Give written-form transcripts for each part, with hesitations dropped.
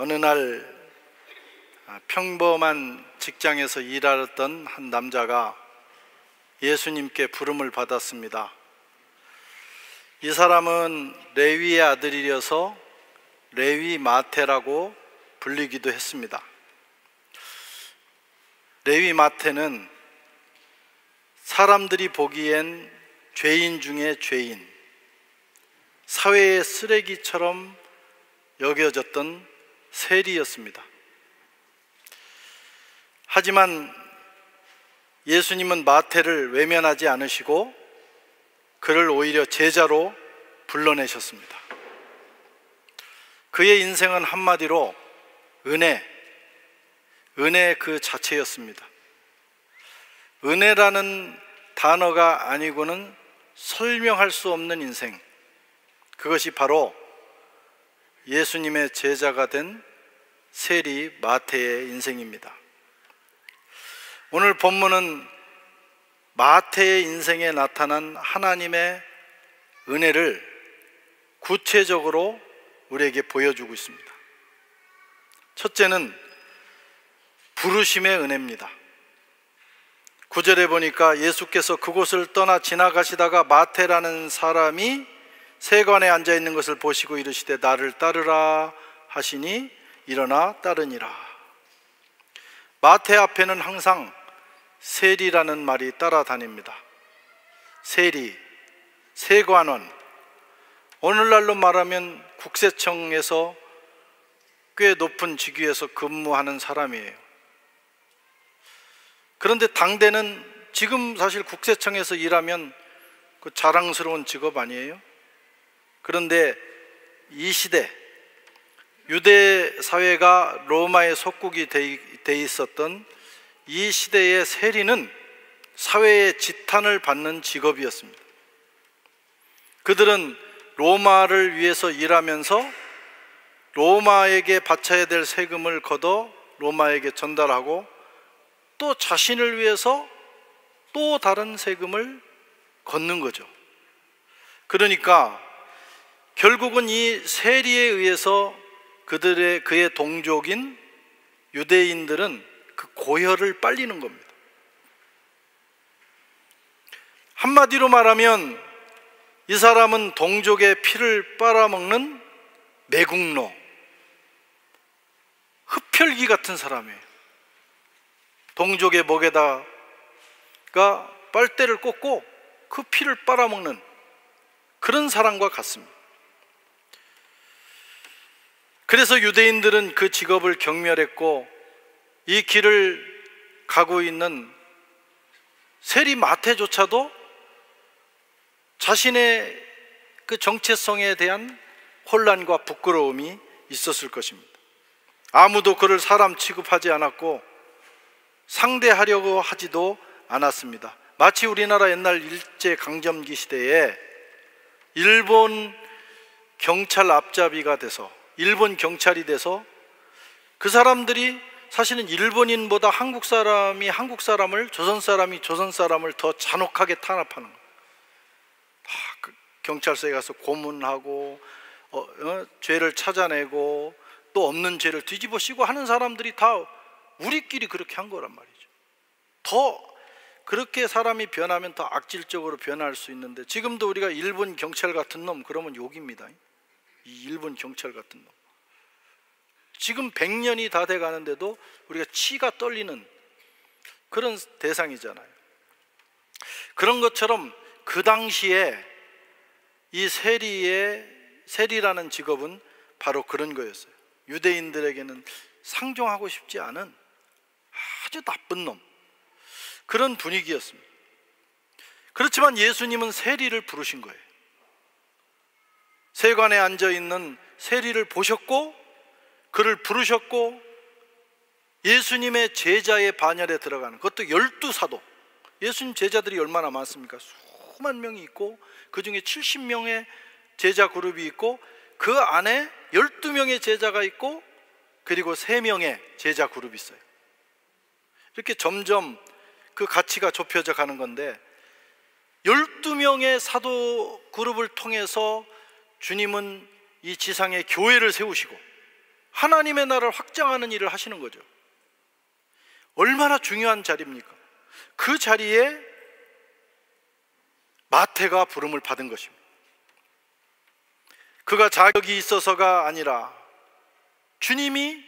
어느 날 평범한 직장에서 일하던 한 남자가 예수님께 부름을 받았습니다. 이 사람은 레위의 아들이어서 레위 마태라고 불리기도 했습니다. 레위 마태는 사람들이 보기엔 죄인 중에 죄인, 사회의 쓰레기처럼 여겨졌던 세리였습니다. 하지만 예수님은 마태를 외면하지 않으시고 그를 오히려 제자로 불러내셨습니다. 그의 인생은 한마디로 은혜 그 자체였습니다. 은혜라는 단어가 아니고는 설명할 수 없는 인생, 그것이 바로 예수님의 제자가 된 세리 마태의 인생입니다. 오늘 본문은 마태의 인생에 나타난 하나님의 은혜를 구체적으로 우리에게 보여주고 있습니다. 첫째는 부르심의 은혜입니다. 9절에 보니까 예수께서 그곳을 떠나 지나가시다가 마태라는 사람이 세관에 앉아 있는 것을 보시고 이르시되 나를 따르라 하시니 일어나 따르니라. 마태 앞에는 항상 세리라는 말이 따라다닙니다. 세리, 세관원, 오늘날로 말하면 국세청에서 꽤 높은 직위에서 근무하는 사람이에요. 그런데 당대는 지금 사실 국세청에서 일하면 그 자랑스러운 직업 아니에요? 그런데 이 시대 유대 사회가 로마의 속국이 돼 있었던 이 시대의 세리는 사회의 지탄을 받는 직업이었습니다. 그들은 로마를 위해서 일하면서 로마에게 바쳐야 될 세금을 걷어 로마에게 전달하고 또 자신을 위해서 또 다른 세금을 걷는 거죠. 그러니까 결국은 이 세리에 의해서 그의 동족인 유대인들은 그 고혈을 빨리는 겁니다. 한마디로 말하면 이 사람은 동족의 피를 빨아먹는 매국노, 흡혈귀 같은 사람이에요. 동족의 목에다가 빨대를 꽂고 그 피를 빨아먹는 그런 사람과 같습니다. 그래서 유대인들은 그 직업을 경멸했고 이 길을 가고 있는 세리 마태조차도 자신의 그 정체성에 대한 혼란과 부끄러움이 있었을 것입니다. 아무도 그를 사람 취급하지 않았고 상대하려고 하지도 않았습니다. 마치 우리나라 옛날 일제강점기 시대에 일본 경찰 앞잡이가 돼서, 일본 경찰이 돼서 그 사람들이 사실은 일본인보다 한국 사람이 한국 사람을, 조선 사람이 조선 사람을 더 잔혹하게 탄압하는 거예요. 경찰서에 가서 고문하고 죄를 찾아내고 또 없는 죄를 뒤집어 씌고 하는 사람들이 다 우리끼리 그렇게 한 거란 말이죠. 더 그렇게 사람이 변하면 더 악질적으로 변할 수 있는데 지금도 우리가 일본 경찰 같은 놈 그러면 욕입니다. 이 일본 경찰 같은 놈. 지금 100년이 다 돼 가는데도 우리가 치가 떨리는 그런 대상이잖아요. 그런 것처럼 그 당시에 이 세리라는 직업은 바로 그런 거였어요. 유대인들에게는 상종하고 싶지 않은 아주 나쁜 놈, 그런 분위기였습니다. 그렇지만 예수님은 세리를 부르신 거예요. 세관에 앉아있는 세리를 보셨고 그를 부르셨고 예수님의 제자의 반열에 들어가는, 그것도 12사도. 예수님 제자들이 얼마나 많습니까? 수만 명이 있고 그 중에 70명의 제자 그룹이 있고 그 안에 12명의 제자가 있고 그리고 3명의 제자 그룹이 있어요. 이렇게 점점 그 가치가 좁혀져 가는 건데 12명의 사도 그룹을 통해서 주님은 이 지상에 교회를 세우시고 하나님의 나라를 확장하는 일을 하시는 거죠. 얼마나 중요한 자리입니까? 그 자리에 마태가 부름을 받은 것입니다. 그가 자격이 있어서가 아니라 주님의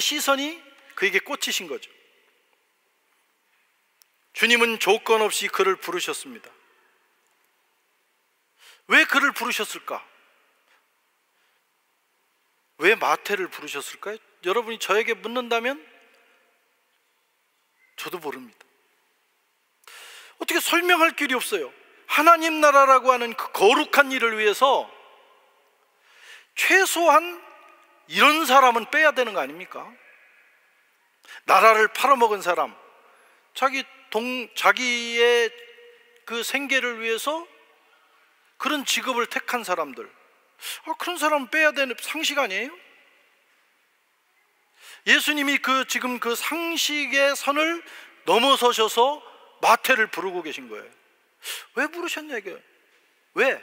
시선이 그에게 꽂히신 거죠. 주님은 조건 없이 그를 부르셨습니다. 왜 그를 부르셨을까? 왜 마태를 부르셨을까요? 여러분이 저에게 묻는다면 저도 모릅니다. 어떻게 설명할 길이 없어요. 하나님 나라라고 하는 그 거룩한 일을 위해서 최소한 이런 사람은 빼야 되는 거 아닙니까? 나라를 팔아먹은 사람, 자기의 그 생계를 위해서 그런 직업을 택한 사람들, 그런 사람은 빼야 되는 상식 아니에요? 예수님이 지금 그 상식의 선을 넘어서셔서 마태를 부르고 계신 거예요. 왜 부르셨냐 이게? 왜?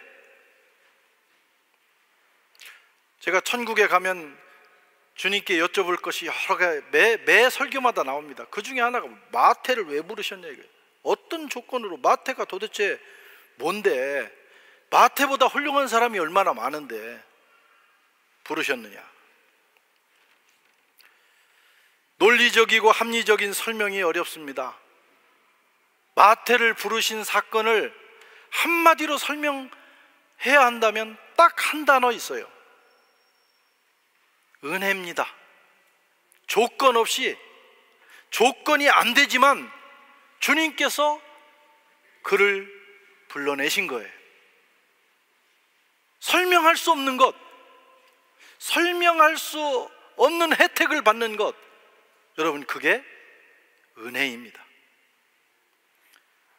제가 천국에 가면 주님께 여쭤볼 것이 여러 가지 매 설교마다 나옵니다. 그 중에 하나가 마태를 왜 부르셨냐 이게. 어떤 조건으로? 마태가 도대체 뭔데? 마태보다 훌륭한 사람이 얼마나 많은데 부르셨느냐? 논리적이고 합리적인 설명이 어렵습니다. 마태를 부르신 사건을 한마디로 설명해야 한다면 딱 한 단어 있어요. 은혜입니다. 조건 없이, 조건이 안 되지만 주님께서 그를 불러내신 거예요. 설명할 수 없는 것, 설명할 수 없는 혜택을 받는 것, 여러분 그게 은혜입니다.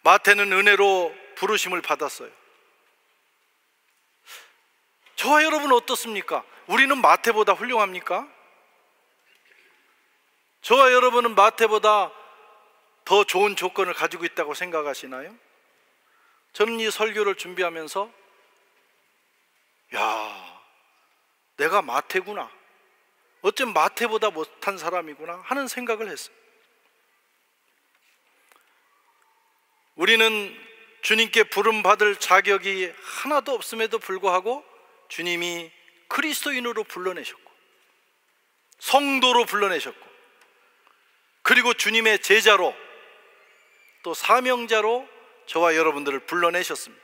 마태는 은혜로 부르심을 받았어요. 저와 여러분은 어떻습니까? 우리는 마태보다 훌륭합니까? 저와 여러분은 마태보다 더 좋은 조건을 가지고 있다고 생각하시나요? 저는 이 설교를 준비하면서 내가 마태구나, 어쩜 마태보다 못한 사람이구나 하는 생각을 했어요. 우리는 주님께 부름받을 자격이 하나도 없음에도 불구하고 주님이 그리스도인으로 불러내셨고 성도로 불러내셨고 그리고 주님의 제자로 또 사명자로 저와 여러분들을 불러내셨습니다.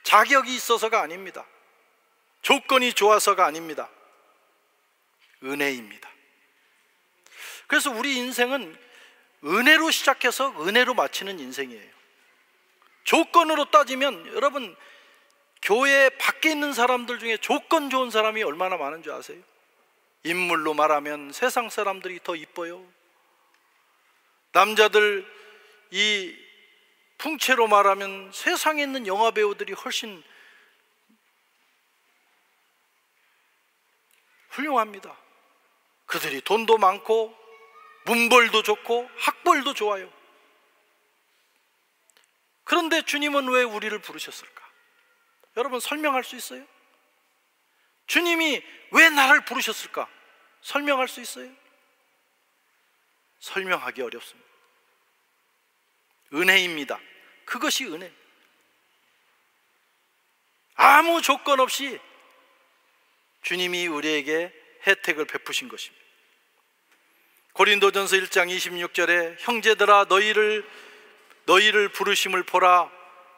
자격이 있어서가 아닙니다. 조건이 좋아서가 아닙니다. 은혜입니다. 그래서 우리 인생은 은혜로 시작해서 은혜로 마치는 인생이에요. 조건으로 따지면 여러분 교회 밖에 있는 사람들 중에 조건 좋은 사람이 얼마나 많은 줄 아세요? 인물로 말하면 세상 사람들이 더 이뻐요. 남자들 이 풍채로 말하면 세상에 있는 영화 배우들이 훨씬 훌륭합니다. 그들이 돈도 많고 문벌도 좋고 학벌도 좋아요. 그런데 주님은 왜 우리를 부르셨을까? 여러분 설명할 수 있어요? 주님이 왜 나를 부르셨을까? 설명할 수 있어요? 설명하기 어렵습니다. 은혜입니다. 그것이 은혜. 아무 조건 없이 주님이 우리에게 혜택을 베푸신 것입니다. 고린도전서 1장 26절에 형제들아 너희를 부르심을 보라.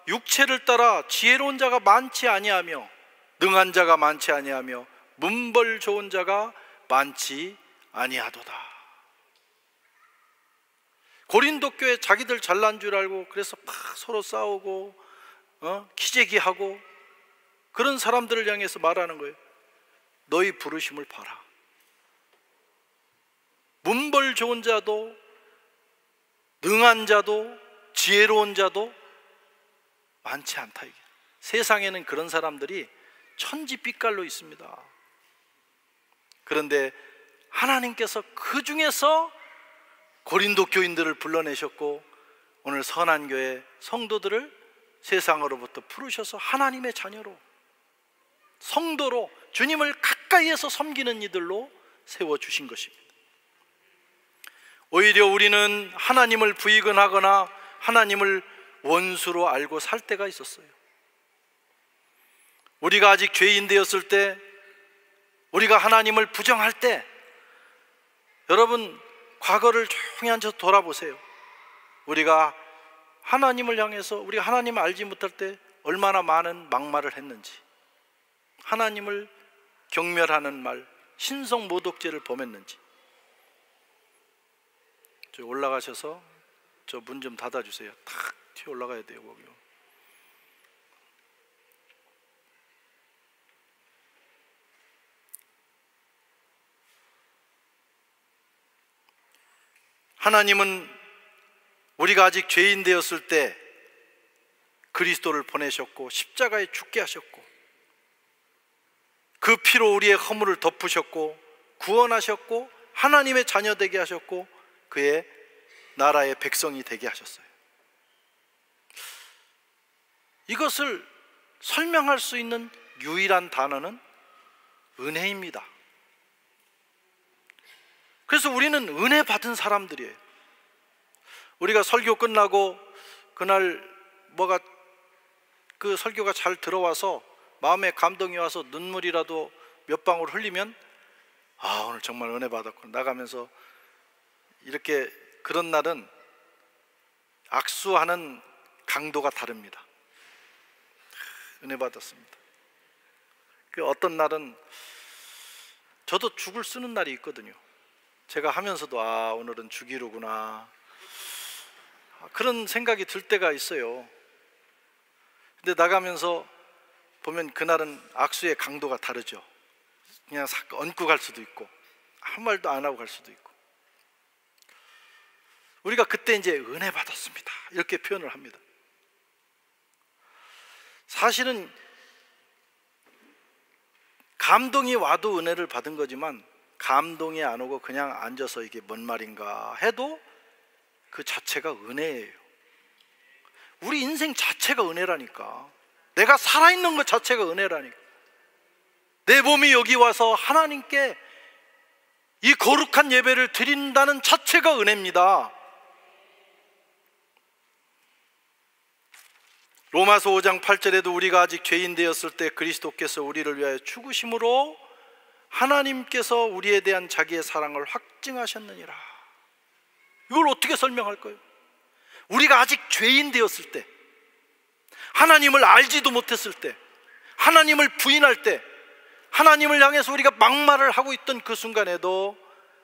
육체를 따라 지혜로운 자가 많지 아니하며 능한 자가 많지 아니하며 문벌 좋은 자가 많지 아니하도다. 고린도 교회 자기들 잘난 줄 알고 그래서 막 서로 싸우고 기재기하고 그런 사람들을 향해서 말하는 거예요. 너희 부르심을 봐라. 문벌 좋은 자도 능한 자도 지혜로운 자도 많지 않다. 이게. 세상에는 그런 사람들이 천지빛깔로 있습니다. 그런데 하나님께서 그 중에서 고린도 교인들을 불러내셨고 오늘 선한교회 성도들을 세상으로부터 부르셔서 하나님의 자녀로 성도로 주님을 가까이에서 섬기는 이들로 세워주신 것입니다. 오히려 우리는 하나님을 부인하거나 하나님을 원수로 알고 살 때가 있었어요. 우리가 아직 죄인 되었을 때, 우리가 하나님을 부정할 때, 여러분 과거를 조용히 앉아서 돌아보세요. 우리가 하나님을 향해서, 우리가 하나님을 알지 못할 때 얼마나 많은 막말을 했는지, 하나님을 경멸하는 말, 신성모독죄를 범했는지. 저 올라가셔서 저 문 좀 닫아주세요. 탁 튀어 올라가야 돼요. 거기요. 하나님은 우리가 아직 죄인 되었을 때 그리스도를 보내셨고 십자가에 죽게 하셨고 그 피로 우리의 허물을 덮으셨고 구원하셨고 하나님의 자녀 되게 하셨고 그의 나라의 백성이 되게 하셨어요. 이것을 설명할 수 있는 유일한 단어는 은혜입니다. 그래서 우리는 은혜 받은 사람들이에요. 우리가 설교 끝나고 그날 그 설교가 잘 들어와서 마음에 감동이 와서 눈물이라도 몇 방울 흘리면 오늘 정말 은혜 받았고 나가면서 이렇게 그런 날은 악수하는 강도가 다릅니다. 은혜 받았습니다. 그 어떤 날은 저도 죽을 쓰는 날이 있거든요. 제가 하면서도 오늘은 주기로구나 그런 생각이 들 때가 있어요. 근데 나가면서 보면 그날은 악수의 강도가 다르죠. 그냥 싹 얹고 갈 수도 있고 한 말도 안 하고 갈 수도 있고. 우리가 그때 이제 은혜 받았습니다 이렇게 표현을 합니다. 사실은 감동이 와도 은혜를 받은 거지만 감동이 안 오고 그냥 앉아서 이게 뭔 말인가 해도 그 자체가 은혜예요. 우리 인생 자체가 은혜라니까. 내가 살아있는 것 자체가 은혜라니까. 내 몸이 여기 와서 하나님께 이 거룩한 예배를 드린다는 자체가 은혜입니다. 로마서 5장 8절에도 우리가 아직 죄인 되었을 때 그리스도께서 우리를 위하여 죽으심으로 하나님께서 우리에 대한 자기의 사랑을 확증하셨느니라. 이걸 어떻게 설명할까요? 우리가 아직 죄인 되었을 때, 하나님을 알지도 못했을 때, 하나님을 부인할 때, 하나님을 향해서 우리가 막말을 하고 있던 그 순간에도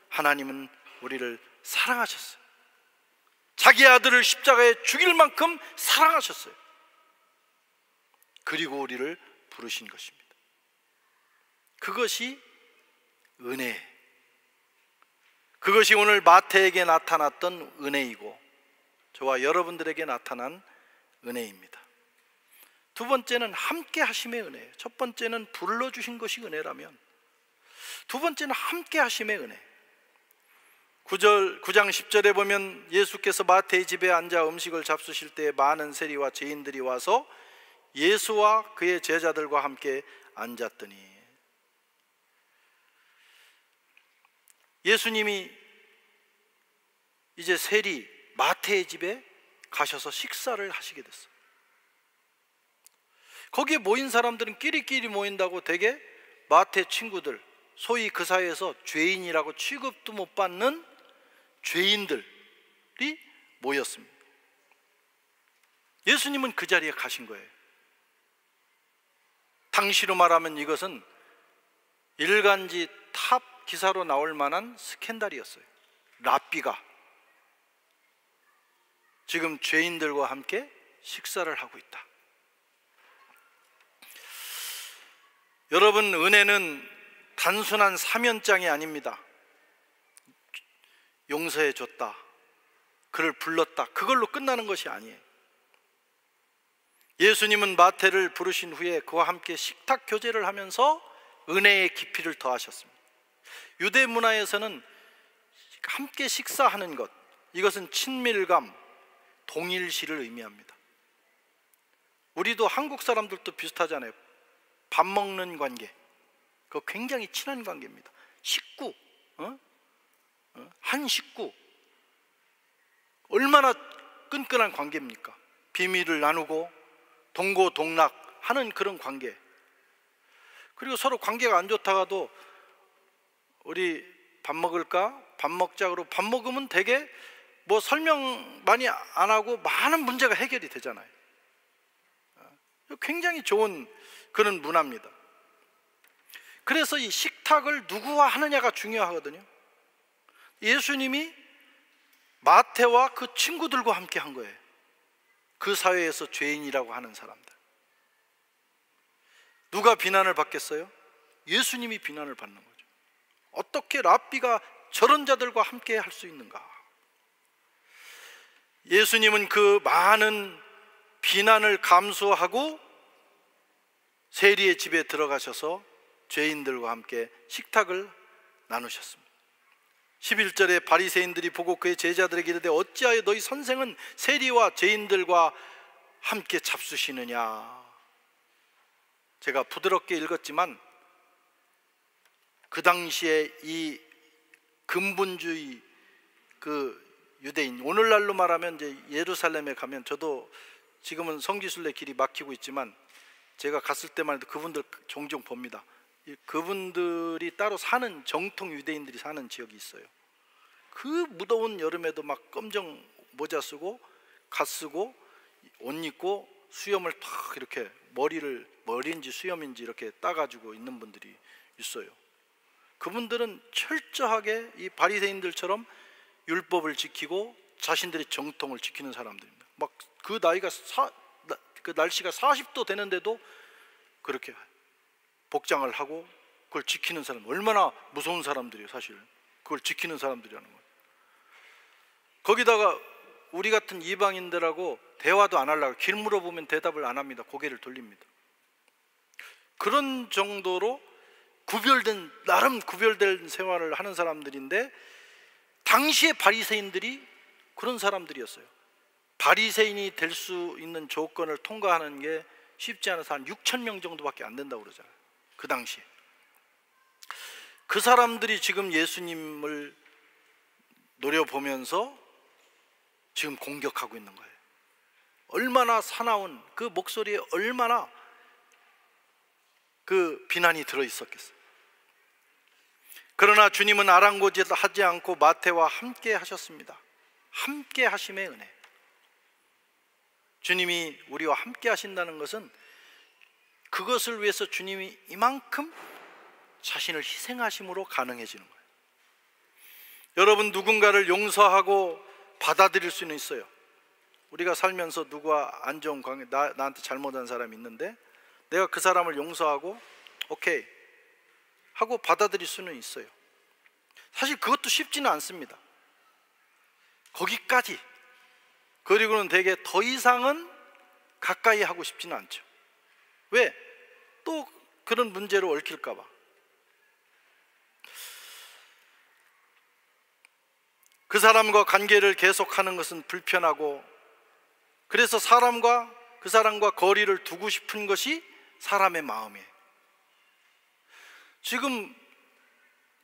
하나님은 우리를 사랑하셨어요. 자기 아들을 십자가에 죽일 만큼 사랑하셨어요. 그리고 우리를 부르신 것입니다. 그것이 은혜, 그것이 오늘 마태에게 나타났던 은혜이고 저와 여러분들에게 나타난 은혜입니다. 두 번째는 함께 하심의 은혜. 첫 번째는 불러주신 것이 은혜라면 두 번째는 함께 하심의 은혜. 9장 10절에 보면 예수께서 마태의 집에 앉아 음식을 잡수실 때 많은 세리와 죄인들이 와서 예수와 그의 제자들과 함께 앉았더니, 예수님이 이제 세리 마태의 집에 가셔서 식사를 하시게 됐어요. 거기에 모인 사람들은 끼리끼리 모인다고 되게 마태 친구들, 소위 그 사회에서 죄인이라고 취급도 못 받는 죄인들이 모였습니다. 예수님은 그 자리에 가신 거예요. 당시로 말하면 이것은 일간지 탑 기사로 나올 만한 스캔들이었어요. 랍비가 지금 죄인들과 함께 식사를 하고 있다. 여러분, 은혜는 단순한 사면장이 아닙니다. 용서해 줬다, 그를 불렀다, 그걸로 끝나는 것이 아니에요. 예수님은 마태를 부르신 후에 그와 함께 식탁 교제를 하면서 은혜의 깊이를 더하셨습니다. 유대 문화에서는 함께 식사하는 것, 이것은 친밀감, 동일시를 의미합니다. 우리도 한국 사람들도 비슷하잖아요. 밥 먹는 관계, 그거 굉장히 친한 관계입니다. 식구, 한 식구, 얼마나 끈끈한 관계입니까? 비밀을 나누고 동고동락하는 그런 관계. 그리고 서로 관계가 안 좋다가도 우리 밥 먹을까? 밥 먹자고 밥 먹으면 되게 뭐 설명 많이 안 하고 많은 문제가 해결이 되잖아요. 굉장히 좋은 그런 문화입니다. 그래서 이 식탁을 누구와 하느냐가 중요하거든요. 예수님이 마태와 그 친구들과 함께 한 거예요. 그 사회에서 죄인이라고 하는 사람들. 누가 비난을 받겠어요? 예수님이 비난을 받는 거죠. 어떻게 랍비가 저런 자들과 함께 할 수 있는가? 예수님은 그 많은 비난을 감수하고 세리의 집에 들어가셔서 죄인들과 함께 식탁을 나누셨습니다. 11절에 바리새인들이 보고 그의 제자들에게 이르되 어찌하여 너희 선생은 세리와 죄인들과 함께 잡수시느냐. 제가 부드럽게 읽었지만 그 당시에 이 근본주의 그 유대인, 오늘날로 말하면 이제 예루살렘에 가면, 저도 지금은 성지순례 길이 막히고 있지만 제가 갔을 때만 해도 그분들 종종 봅니다. 그분들이 따로 사는, 정통 유대인들이 사는 지역이 있어요. 그 무더운 여름에도 막 검정 모자 쓰고 갓 쓰고 옷 입고 수염을 탁 이렇게 머리인지 수염인지 이렇게 따가지고 있는 분들이 있어요. 그분들은 철저하게 이 바리새인들처럼 율법을 지키고 자신들의 정통을 지키는 사람들입니다. 막 그 나이가 그 날씨가 40도 되는데도 그렇게 복장을 하고 그걸 지키는 사람, 얼마나 무서운 사람들이에요. 사실 그걸 지키는 사람들이라는 거예요. 거기다가 우리 같은 이방인들하고 대화도 안 하려고, 길 물어보면 대답을 안 합니다. 고개를 돌립니다. 그런 정도로 나름 구별된 생활을 하는 사람들인데, 당시의 바리새인들이 그런 사람들이었어요. 바리새인이 될 수 있는 조건을 통과하는 게 쉽지 않아서 한 6,000명 정도밖에 안 된다고 그러잖아요. 그 당시에. 그 사람들이 지금 예수님을 노려보면서 지금 공격하고 있는 거예요. 얼마나 사나운 그 목소리에 얼마나 그 비난이 들어있었겠어요. 그러나 주님은 아랑곳하지 않고 마태와 함께 하셨습니다. 함께 하심의 은혜. 주님이 우리와 함께 하신다는 것은 그것을 위해서 주님이 이만큼 자신을 희생하심으로 가능해지는 거예요. 여러분, 누군가를 용서하고 받아들일 수는 있어요. 우리가 살면서 누구와 안 좋은 관계, 나한테 잘못한 사람이 있는데 내가 그 사람을 용서하고 오케이 하고 받아들일 수는 있어요. 사실 그것도 쉽지는 않습니다. 거기까지. 그리고는 되게 더 이상은 가까이 하고 싶지는 않죠. 왜? 또 그런 문제로 얽힐까 봐. 그 사람과 관계를 계속하는 것은 불편하고, 그래서 그 사람과 거리를 두고 싶은 것이 사람의 마음이에요. 지금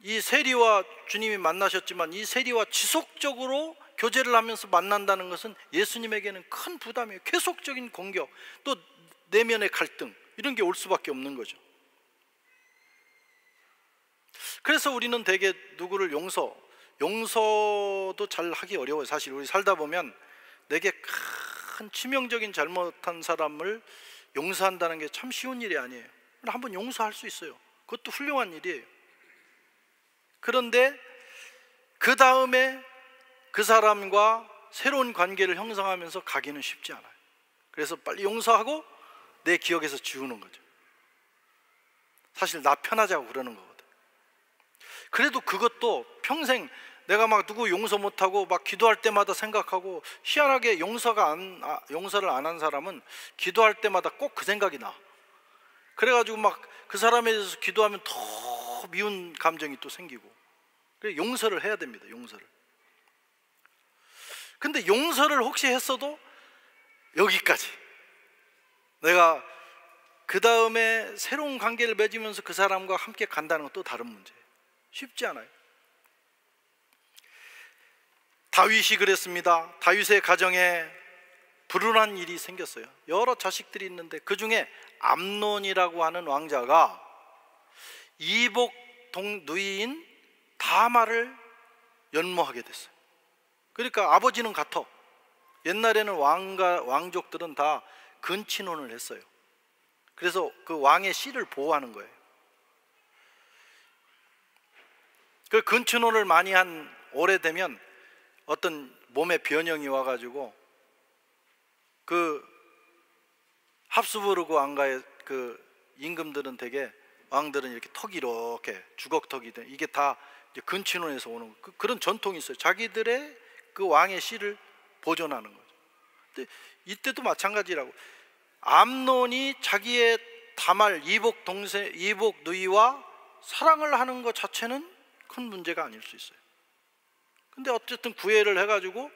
이 세리와 주님이 만나셨지만 이 세리와 지속적으로 교제를 하면서 만난다는 것은 예수님에게는 큰 부담이에요. 계속적인 공격, 또 내면의 갈등, 이런 게 올 수밖에 없는 거죠. 그래서 우리는 되게 누구를 용서도 잘 하기 어려워요. 사실 우리 살다 보면 내게 큰 치명적인 잘못한 사람을 용서한다는 게 참 쉬운 일이 아니에요. 한번 용서할 수 있어요. 그것도 훌륭한 일이에요. 그런데 그 다음에 그 사람과 새로운 관계를 형성하면서 가기는 쉽지 않아요. 그래서 빨리 용서하고 내 기억에서 지우는 거죠. 사실 나 편하자고 그러는 거거든. 그래도 그것도 평생 내가 막 누구 용서 못하고 막 기도할 때마다 생각하고, 희한하게 용서를 안 한 사람은 기도할 때마다 꼭 그 생각이 나. 그래가지고 막 그 사람에 대해서 기도하면 더 미운 감정이 또 생기고. 그래서 용서를 해야 됩니다. 용서를. 근데 용서를 혹시 했어도 여기까지. 내가 그 다음에 새로운 관계를 맺으면서 그 사람과 함께 간다는 건 또 다른 문제예요. 쉽지 않아요. 다윗이 그랬습니다. 다윗의 가정에 불운한 일이 생겼어요. 여러 자식들이 있는데 그 중에 암논이라고 하는 왕자가 이복 누이인 다말을 연모하게 됐어요. 그러니까 아버지는 같아. 옛날에는 왕족들은 다 근친혼을 했어요. 그래서 그 왕의 씨를 보호하는 거예요. 그 근친혼을 많이 한 오래되면 어떤 몸에 변형이 와가지고 그 합스부르크 왕가의 그 임금들은 되게 왕들은 이렇게 턱이 이렇게 주걱턱이 돼. 이게 다 이제 근친혼에서 오는 그런 전통이 있어요. 자기들의 그 왕의 씨를 보존하는 거죠. 근데 이때도 마찬가지라고. 암논이 자기의 다말 이복 누이와 사랑을 하는 것 자체는 큰 문제가 아닐 수 있어요. 근데 어쨌든 구애를 해가지고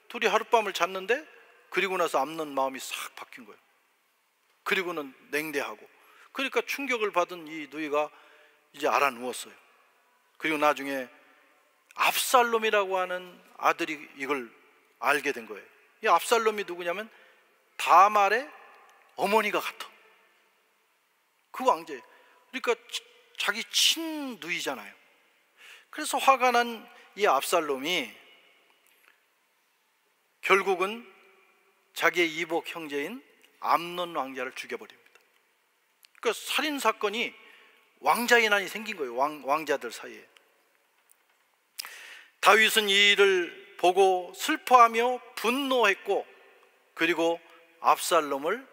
둘이 하룻밤을 잤는데 그리고 나서 암논 마음이 싹 바뀐 거예요. 그리고는 냉대하고. 그러니까 충격을 받은 이 누이가 이제 알아누웠어요. 그리고 나중에 압살롬이라고 하는 아들이 이걸 알게 된 거예요. 이 압살롬이 누구냐면 다말의 어머니가 같아. 그 왕자예요. 그러니까 자기 친누이잖아요. 그래서 화가 난 이 압살롬이 결국은 자기의 이복 형제인 암논 왕자를 죽여버립니다. 그러니까 살인사건이 왕자의 난이 생긴 거예요. 왕자들 사이에. 다윗은 이 일을 보고 슬퍼하며 분노했고, 그리고 압살롬을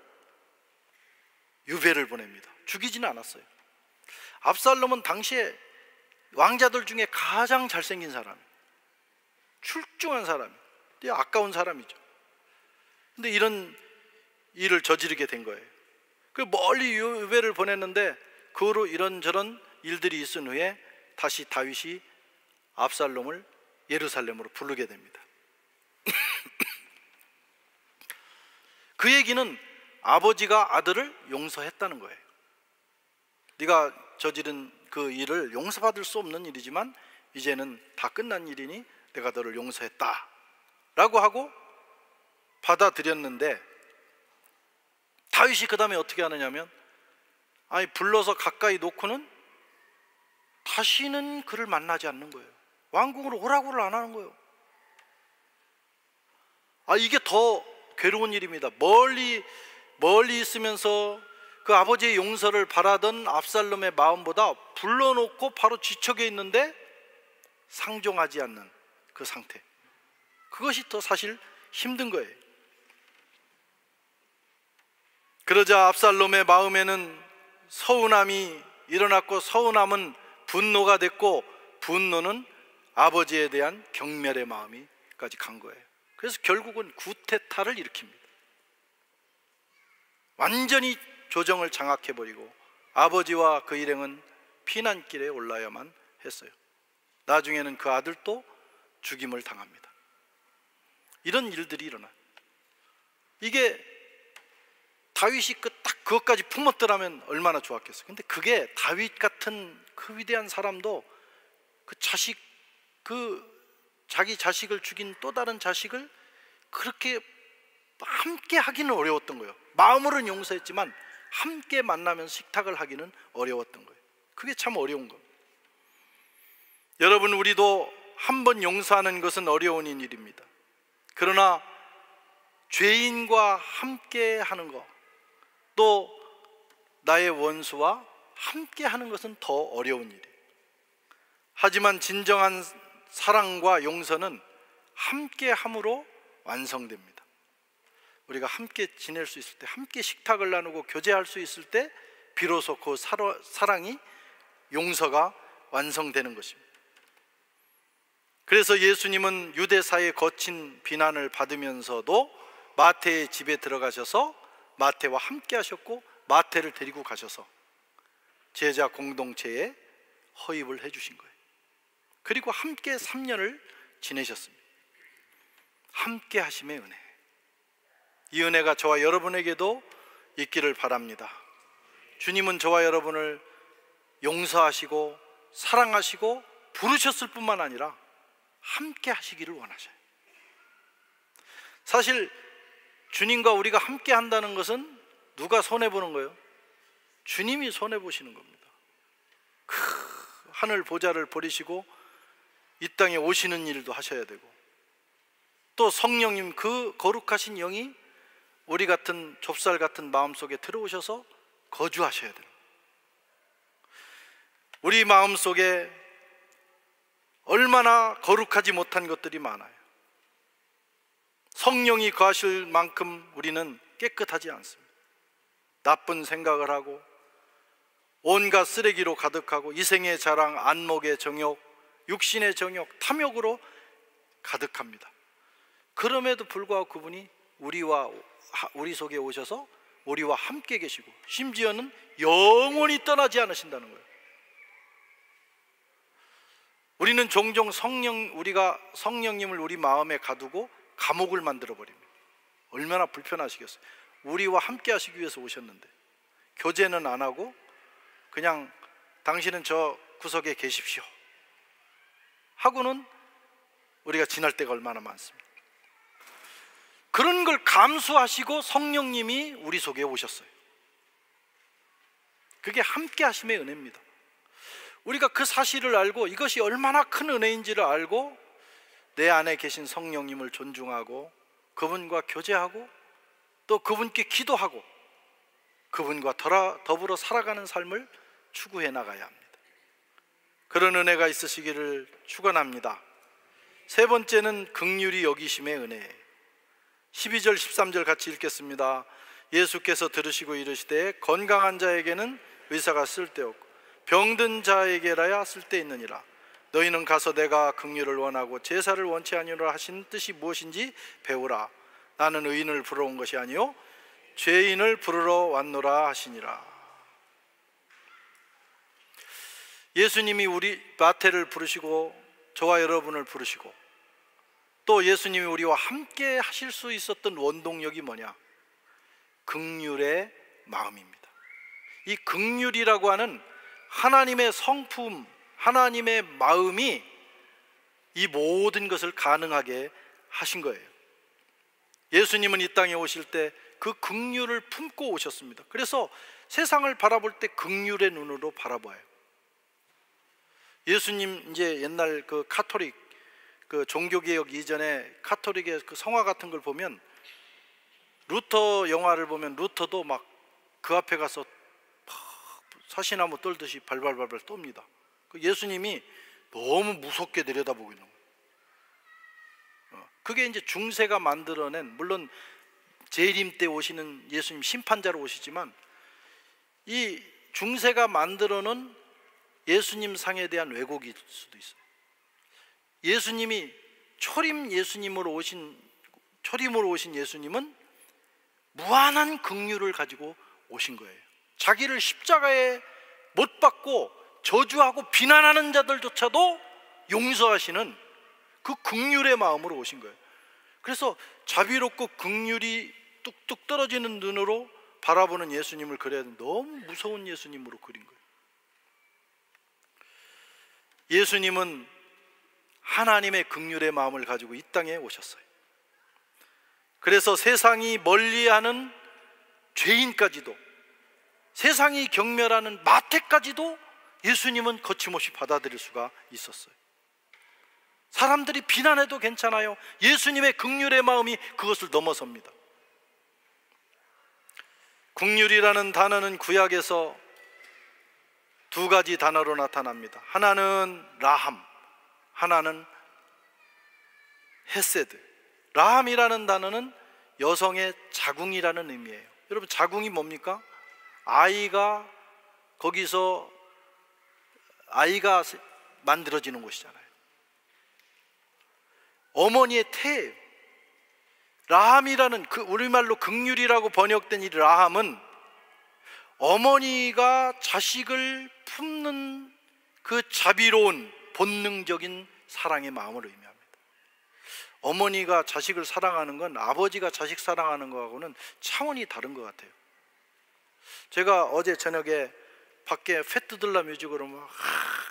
유배를 보냅니다. 죽이지는 않았어요. 압살롬은 당시에 왕자들 중에 가장 잘생긴 사람, 출중한 사람, 아까운 사람이죠. 근데 이런 일을 저지르게 된 거예요. 그 멀리 유배를 보냈는데 그 후로 이런저런 일들이 있은 후에 다시 다윗이 압살롬을 예루살렘으로 부르게 됩니다. 그 얘기는 아버지가 아들을 용서했다는 거예요. 네가 저지른 그 일을 용서받을 수 없는 일이지만 이제는 다 끝난 일이니 내가 너를 용서했다 라고 하고 받아들였는데, 다윗이 그 다음에 어떻게 하느냐면, 아니 불러서 가까이 놓고는 다시는 그를 만나지 않는 거예요. 왕궁으로 오라고를 안 하는 거예요. 이게 더 괴로운 일입니다. 멀리 있으면서 그 아버지의 용서를 바라던 압살롬의 마음보다 불러놓고 바로 지척에 있는데 상종하지 않는 그 상태, 그것이 더 사실 힘든 거예요. 그러자 압살롬의 마음에는 서운함이 일어났고, 서운함은 분노가 됐고, 분노는 아버지에 대한 경멸의 마음이까지 간 거예요. 그래서 결국은 구테타를 일으킵니다. 완전히 조정을 장악해버리고 아버지와 그 일행은 피난길에 올라야만 했어요. 나중에는 그 아들도 죽임을 당합니다. 이런 일들이 일어나요. 이게 다윗이 딱 그것까지 품었더라면 얼마나 좋았겠어요. 근데 그게 다윗 같은 그 위대한 사람도 자기 자식을 죽인 또 다른 자식을 그렇게 함께 하기는 어려웠던 거예요. 마음으로는 용서했지만 함께 만나면서 식탁을 하기는 어려웠던 거예요. 그게 참 어려운 겁니다. 여러분, 우리도 한 번 용서하는 것은 어려운 일입니다. 그러나 죄인과 함께 하는 것, 또 나의 원수와 함께 하는 것은 더 어려운 일이에요. 하지만 진정한 사랑과 용서는 함께 함으로 완성됩니다. 우리가 함께 지낼 수 있을 때, 함께 식탁을 나누고 교제할 수 있을 때 비로소 그 사랑이, 용서가 완성되는 것입니다. 그래서 예수님은 유대사의 거친 비난을 받으면서도 마태의 집에 들어가셔서 마태와 함께 하셨고, 마태를 데리고 가셔서 제자 공동체에 허입을 해주신 거예요. 그리고 함께 3년을 지내셨습니다. 함께 하심의 은혜, 이 은혜가 저와 여러분에게도 있기를 바랍니다. 주님은 저와 여러분을 용서하시고 사랑하시고 부르셨을 뿐만 아니라 함께 하시기를 원하셔요. 사실 주님과 우리가 함께 한다는 것은 누가 손해보는 거예요? 주님이 손해보시는 겁니다. 하늘 보좌를 버리시고 이 땅에 오시는 일도 하셔야 되고, 또 성령님, 그 거룩하신 영이 우리 같은 좁쌀 같은 마음속에 들어오셔서 거주하셔야 돼요. 우리 마음속에 얼마나 거룩하지 못한 것들이 많아요. 성령이 거하실 만큼 우리는 깨끗하지 않습니다. 나쁜 생각을 하고 온갖 쓰레기로 가득하고 이생의 자랑, 안목의 정욕, 육신의 정욕, 탐욕으로 가득합니다. 그럼에도 불구하고 그분이 우리 속에 오셔서 우리와 함께 계시고 심지어는 영원히 떠나지 않으신다는 거예요. 우리는 종종 우리가 성령님을 우리 마음에 가두고 감옥을 만들어 버립니다. 얼마나 불편하시겠어요. 우리와 함께 하시기 위해서 오셨는데 교제는 안 하고 그냥 당신은 저 구석에 계십시오 하고는 우리가 지날 때가 얼마나 많습니다. 그런 걸 감수하시고 성령님이 우리 속에 오셨어요. 그게 함께 하심의 은혜입니다. 우리가 그 사실을 알고 이것이 얼마나 큰 은혜인지를 알고 내 안에 계신 성령님을 존중하고 그분과 교제하고 또 그분께 기도하고 그분과 더불어 살아가는 삶을 추구해 나가야 합니다. 그런 은혜가 있으시기를 축원합니다. 세 번째는 긍휼히 여기심의 은혜예요. 12절 13절 같이 읽겠습니다. 예수께서 들으시고 이르시되 건강한 자에게는 의사가 쓸데없고 병든 자에게라야 쓸데있느니라. 너희는 가서 내가 긍휼을 원하고 제사를 원치 아니하노라 하신 뜻이 무엇인지 배우라. 나는 의인을 부르러 온 것이 아니요 죄인을 부르러 왔노라 하시니라. 예수님이 우리 마태를 부르시고 저와 여러분을 부르시고 또 예수님이 우리와 함께 하실 수 있었던 원동력이 뭐냐? 긍휼의 마음입니다. 이 긍휼이라고 하는 하나님의 성품, 하나님의 마음이 이 모든 것을 가능하게 하신 거예요. 예수님은 이 땅에 오실 때 그 긍휼을 품고 오셨습니다. 그래서 세상을 바라볼 때 긍휼의 눈으로 바라봐요. 예수님 이제 옛날 그 카톨릭 그 종교개혁 이전에 카톨릭의 그 성화 같은 걸 보면 루터 영화를 보면 루터도 막 그 앞에 가서 사시나무 떨듯이 발발발발 떱니다. 예수님이 너무 무섭게 내려다보고 있는 거예요. 그게 이제 중세가 만들어낸, 물론 재림 때 오시는 예수님 심판자로 오시지만 이 중세가 만들어놓은 예수님 상에 대한 왜곡일 수도 있어요. 예수님이 초림으로 오신 예수님은 무한한 긍휼을 가지고 오신 거예요. 자기를 십자가에 못 박고 저주하고 비난하는 자들조차도 용서하시는 그 긍휼의 마음으로 오신 거예요. 그래서 자비롭고 긍휼이 뚝뚝 떨어지는 눈으로 바라보는 예수님을 그려야 되는데 너무 무서운 예수님으로 그린 거예요. 예수님은 하나님의 긍휼의 마음을 가지고 이 땅에 오셨어요. 그래서 세상이 멀리하는 죄인까지도, 세상이 경멸하는 마태까지도 예수님은 거침없이 받아들일 수가 있었어요. 사람들이 비난해도 괜찮아요. 예수님의 긍휼의 마음이 그것을 넘어섭니다. 긍휼이라는 단어는 구약에서 두 가지 단어로 나타납니다. 하나는 라함, 하나는 헤세드. 라함이라는 단어는 여성의 자궁이라는 의미예요. 여러분, 자궁이 뭡니까? 거기서 아이가 만들어지는 곳이잖아요. 어머니의 태예요. 라함이라는 우리말로 긍휼이라고 번역된 이 라함은 어머니가 자식을 품는 그 자비로운 본능적인 사랑의 마음을 의미합니다. 어머니가 자식을 사랑하는 건 아버지가 자식 사랑하는 것하고는 차원이 다른 것 같아요. 제가 어제 저녁에 밖에 페트들라 뮤직으로 막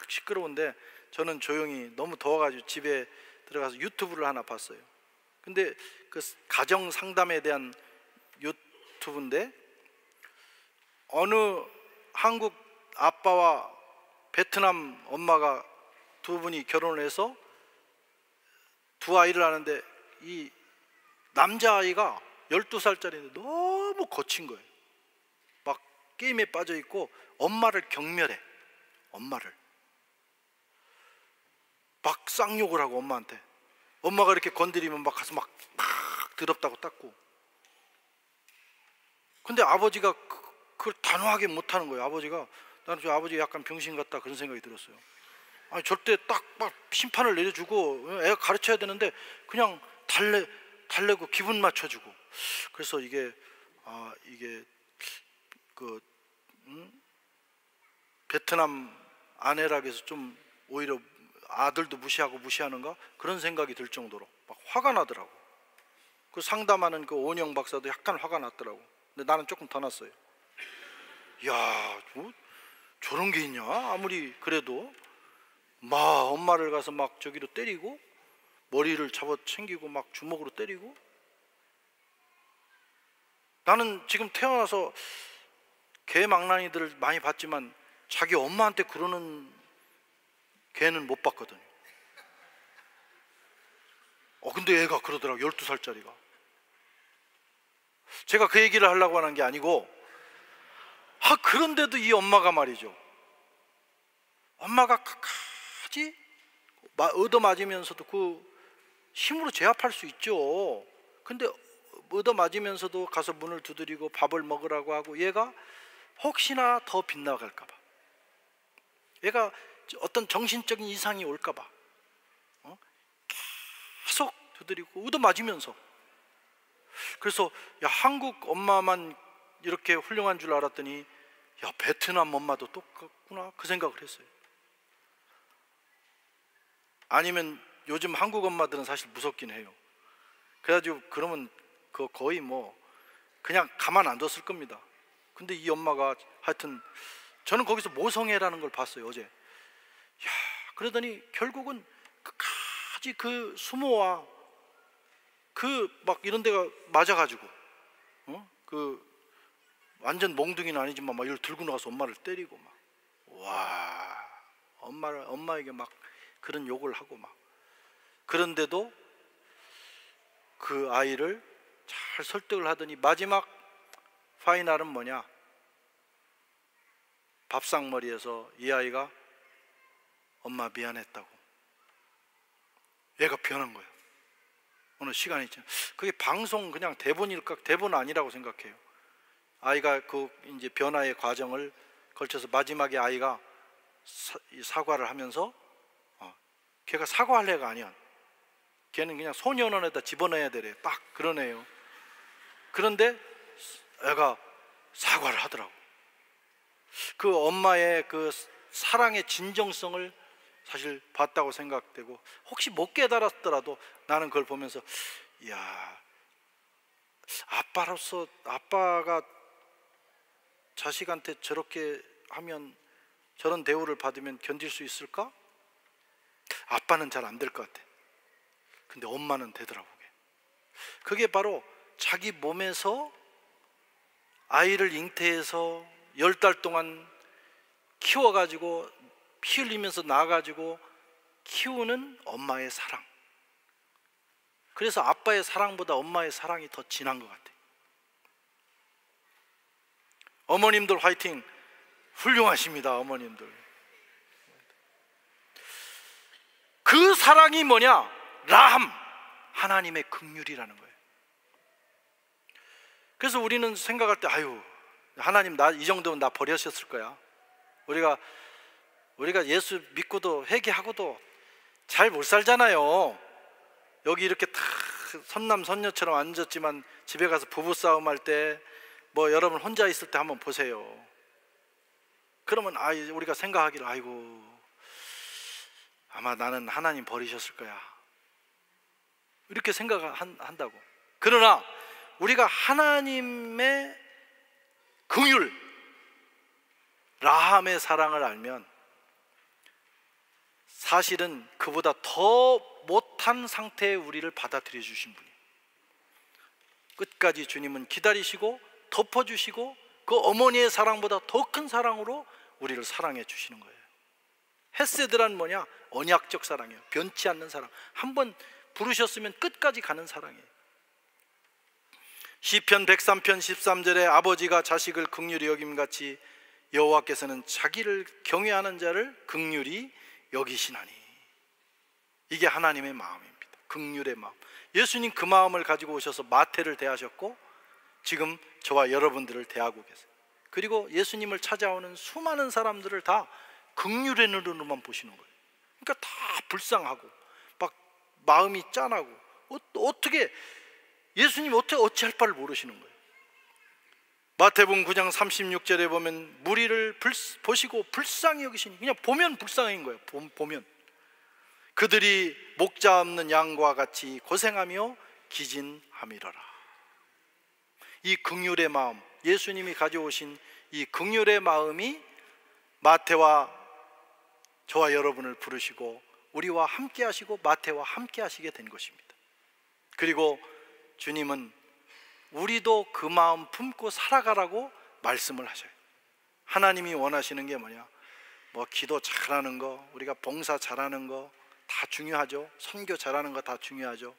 시끄러운데 저는 조용히, 너무 더워가지고 집에 들어가서 유튜브를 하나 봤어요. 근데 그 가정 상담에 대한 유튜브인데, 어느 한국 아빠와 베트남 엄마가 두 분이 결혼을 해서 두 아이를 하는데, 이 남자아이가 12살짜리인데 너무 거친 거예요. 막 게임에 빠져 있고 엄마를 경멸해. 엄마를 막 쌍욕을 하고, 엄마한테, 엄마가 이렇게 건드리면 막 가서 막 더럽다고 닦고. 근데 아버지가 그걸 단호하게 못하는 거예요. 아버지가, 나는 저 아버지 약간 병신 같다 그런 생각이 들었어요. 아니, 절대 딱 막 심판을 내려주고 애가 가르쳐야 되는데 그냥 달래고 기분 맞춰주고. 그래서 이게 그 베트남 아내라 해서 좀 오히려 아들도 무시하는가 그런 생각이 들 정도로 막 화가 나더라고. 그 상담하는 그 오은영 박사도 약간 화가 났더라고. 근데 나는 조금 더 났어요. 야, 저런 게 있냐? 아무리 그래도 막 엄마를 가서 막 저기로 때리고, 머리를 잡아 챙기고 막 주먹으로 때리고. 나는 지금 태어나서 개망나니들을 많이 봤지만 자기 엄마한테 그러는 개는 못 봤거든요. 근데 애가 그러더라고, 12살짜리가. 제가 그 얘기를 하려고 하는 게 아니고, 그런데도 이 엄마가 말이죠, 엄마가 끝까지 얻어맞으면서도 그 힘으로 제압할 수 있죠. 근데 얻어맞으면서도 가서 문을 두드리고 밥을 먹으라고 하고, 얘가 혹시나 더 빗나갈까 봐, 얘가 어떤 정신적인 이상이 올까 봐 계속 두드리고 얻어맞으면서. 그래서 야, 한국 엄마만 이렇게 훌륭한 줄 알았더니, 야, 베트남 엄마도 똑같구나 그 생각을 했어요. 아니면 요즘 한국 엄마들은 사실 무섭긴 해요. 그래가지고 그러면 그 거의 뭐 그냥 가만 안 뒀을 겁니다. 근데 이 엄마가 하여튼, 저는 거기서 모성애라는 걸 봤어요 어제. 야, 그러더니 결국은 끝까지 그 수모와 그 막 이런 데가 맞아가지고, 그 완전 몽둥이는 아니지만 막 이걸 들고 나가서 엄마를 때리고 막, 와, 엄마에게 막 그런 욕을 하고 막. 그런데도 그 아이를 잘 설득을 하더니 마지막 파이널은 뭐냐? 밥상머리에서 이 아이가 엄마 미안했다고, 얘가 변한 거예요. 어느 시간이 있잖아요. 그게 방송 그냥 대본일까? 대본 아니라고 생각해요. 아이가 그 이제 변화의 과정을 걸쳐서 마지막에 아이가 사과를 하면서, 걔가 사과할 애가 아니야. 걔는 그냥 소년원에다 집어넣어야 되래. 딱 그런 애예요. 그런데 애가 사과를 하더라고. 그 엄마의 그 사랑의 진정성을 사실 봤다고 생각되고, 혹시 못 깨달았더라도 나는 그걸 보면서, 이야, 아빠로서, 아빠가 자식한테 저렇게 하면, 저런 대우를 받으면 견딜 수 있을까? 아빠는 잘 안 될 것 같아. 근데 엄마는 되더라고. 그게 바로 자기 몸에서 아이를 잉태해서 10달 동안 키워가지고 피 흘리면서 낳아가지고 키우는 엄마의 사랑. 그래서 아빠의 사랑보다 엄마의 사랑이 더 진한 것 같아요. 어머님들 화이팅! 훌륭하십니다. 어머님들. 그 사랑이 뭐냐? 라함, 하나님의 긍휼이라는 거예요. 그래서 우리는 생각할 때, 아유, 하나님 나 이 정도면 나 버리셨을 거야. 우리가 예수 믿고도 회개하고도 잘 못 살잖아요. 여기 이렇게 다 선남 선녀처럼 앉았지만 집에 가서 부부싸움 할 때, 뭐 여러분 혼자 있을 때 한번 보세요. 그러면 우리가 생각하기를, 아이고, 아마 나는 하나님 버리셨을 거야, 이렇게 생각한다고. 그러나 우리가 하나님의 긍휼, 라함의 사랑을 알면 사실은 그보다 더 못한 상태의 우리를 받아들여 주신 분이에요. 끝까지 주님은 기다리시고 덮어주시고 그 어머니의 사랑보다 더 큰 사랑으로 우리를 사랑해 주시는 거예요. 헤세드란 뭐냐? 언약적 사랑이에요. 변치 않는 사랑. 한번 부르셨으면 끝까지 가는 사랑이에요. 시편 103편 13절에 아버지가 자식을 긍휼히 여김같이 여호와께서는 자기를 경외하는 자를 긍휼히 여기시나니. 이게 하나님의 마음입니다. 긍휼의 마음. 예수님 그 마음을 가지고 오셔서 마태를 대하셨고 지금 저와 여러분들을 대하고 계세요. 그리고 예수님을 찾아오는 수많은 사람들을 다 긍휼의 눈으로만 보시는 거예요. 그러니까 다 불쌍하고 막 마음이 짠하고 어떻게 예수님 어찌할 바를 모르시는 거예요. 마태복음 9장 36절에 보면 무리를 보시고 불쌍히 여기시니, 그냥 보면 불쌍한 거예요. 보면 그들이 목자 없는 양과 같이 고생하며 기진함이러라. 이 긍휼의 마음, 예수님이 가져오신 이 긍휼의 마음이 마태와 저와 여러분을 부르시고 우리와 함께 하시고 마태와 함께 하시게 된 것입니다. 그리고 주님은 우리도 그 마음 품고 살아가라고 말씀을 하셔요. 하나님이 원하시는 게 뭐냐? 뭐 기도 잘하는 거, 우리가 봉사 잘하는 거 다 중요하죠. 선교 잘하는 거 다 중요하죠.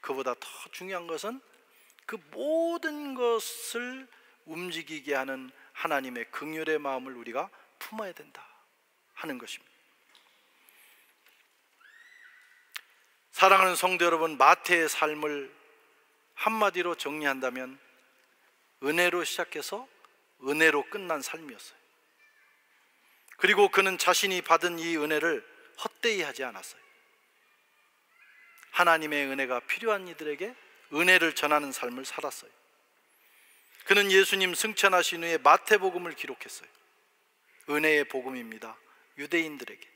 그보다 더 중요한 것은 그 모든 것을 움직이게 하는 하나님의 긍휼의 마음을 우리가 품어야 된다 하는 것입니다. 사랑하는 성도 여러분, 마태의 삶을 한마디로 정리한다면 은혜로 시작해서 은혜로 끝난 삶이었어요. 그리고 그는 자신이 받은 이 은혜를 헛되이 하지 않았어요. 하나님의 은혜가 필요한 이들에게 은혜를 전하는 삶을 살았어요. 그는 예수님 승천하신 후에 마태복음을 기록했어요. 은혜의 복음입니다. 유대인들에게.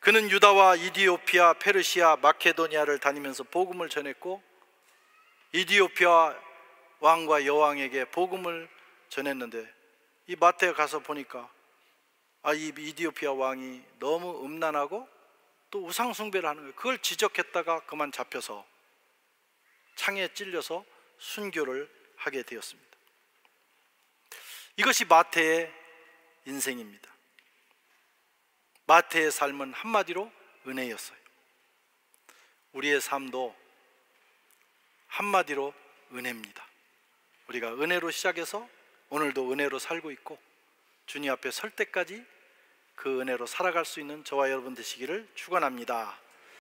그는 유다와 이디오피아, 페르시아, 마케도니아를 다니면서 복음을 전했고 이디오피아 왕과 여왕에게 복음을 전했는데 이 마태에 가서 보니까 이 이디오피아 왕이 너무 음란하고 또 우상숭배를 하는 거예요. 그걸 지적했다가 그만 잡혀서 창에 찔려서 순교를 하게 되었습니다. 이것이 마태의 인생입니다. 마태의 삶은 한마디로 은혜였어요. 우리의 삶도 한마디로 은혜입니다. 우리가 은혜로 시작해서 오늘도 은혜로 살고 있고 주님 앞에 설 때까지 그 은혜로 살아갈 수 있는 저와 여러분 되시기를 축원합니다.